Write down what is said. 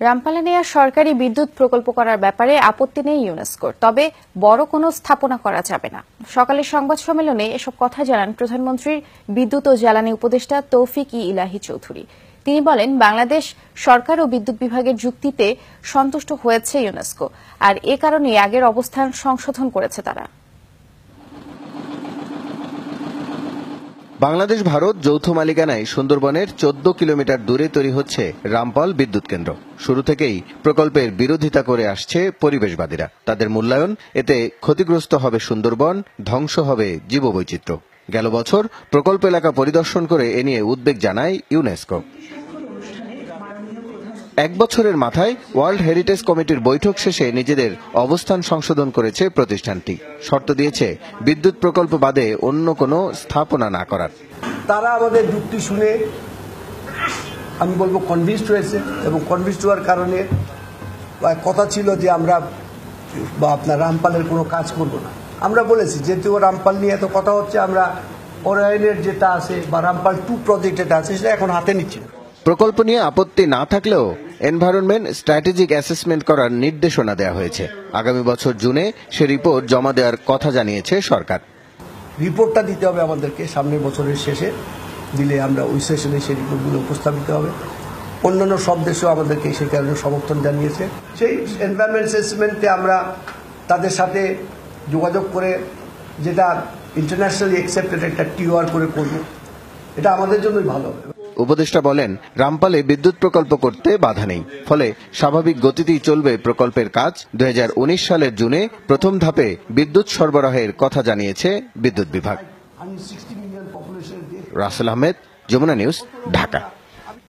রামপালে নেয়া সরকারি বিদ্যুৎ প্রকল্প করার ব্যাপারে আপত্তি নেই ইউনেস্কোর, তবে বড় কোনো স্থাপনা করা যাবে না। সকালের সংবাদ সম্মেলনে এসব কথা জানান প্রধানমন্ত্রীর বিদ্যুৎ ও জ্বালানি উপদেষ্টা তৌফিক-ই-ইলাহী চৌধুরী। তিনি বলেন, বাংলাদেশ সরকার ও বিদ্যুৎ বিভাগের যুক্তিতে সন্তুষ্ট হয়েছে ইউনেস্কো, আর এ কারণে আগের অবস্থান সংশোধন করেছে তারা। বাংলাদেশ ভারত যৌথ মালিকানায় সুন্দরবনের 14 কিলোমিটার দূরে তৈরি হচ্ছে রামপাল বিদ্যুৎ কেন্দ্র। শুরু থেকেই প্রকল্পের বিরোধিতা করে আসছে পরিবেশবাদীরা। তাদের মূল্যায়ন, এতে ক্ষতিগ্রস্ত হবে সুন্দরবন, ধ্বংস হবে জীববৈচিত্র্য। গেল বছর প্রকল্প এলাকা পরিদর্শন করে এ নিয়ে উদ্বেগ জানায় ইউনেস্কো। এক বছরের মাথায় ওয়ার্ল্ড হেরিটেজ কমিটির বৈঠক শেষে নিজেদের অবস্থান সংশোধন করেছে প্রতিষ্ঠানটি। শর্ত দিয়েছে বিদ্যুৎ প্রকল্প বাদে অন্য কোনো স্থাপনা না করার। তারা আমাদের যুক্তি শুনে আমি বলবো কনভিন্সড হয়েছে, এবং কনভিন্সড হওয়ার কারণে কথা ছিল যে আমরা আপনার রামপালের কোনো কাজ করব না। আমরা বলেছি যেহেতু রামপাল নিয়ে এত কথা হচ্ছে, আমরা অরণ্যের যেটা আছে বা রামপাল 2 প্রজেক্ট যেটা আছে সেটা এখন হাতে নিচ্ছি। প্রকল্প নিয়ে আপত্তি না থাকলেও এনভায়রনমেন্ট স্ট্র্যাটেজিক অ্যাসেসমেন্ট করার নির্দেশনা দেওয়া হয়েছে। আগামী বছর জুনে সে রিপোর্ট জমা দেওয়ার কথা জানিয়েছে সরকার। রিপোর্টটা দিতে হবে আমাদেরকে সামনের বছরের শেষে, দিলে আমরা ওই সেশনে সেই রিপোর্টগুলো উপস্থাপিত হবে। অন্যান্য সব দেশও আমাদেরকে সেই কারণে সমর্থন জানিয়েছে। সেই এনভায়রনমেন্ট অ্যাসেসমেন্টে আমরা তাদের সাথে যোগাযোগ করে যেটা ইন্টারন্যাশনালি অ্যাকসেপ্টেড একটা টিওআর করে করব, এটা আমাদের জন্যই ভালো হবে। উপদেষ্টা বলেন, রামপালে বিদ্যুৎ প্রকল্প করতে বাধা নেই, ফলে স্বাভাবিক গতিতেই চলবে প্রকল্পের কাজ। 2019 সালের জুনে প্রথম ধাপে বিদ্যুৎ সরবরাহের কথা জানিয়েছে বিদ্যুৎ বিভাগ। রাসেল আহমেদ, যমুনা নিউজ, ঢাকা।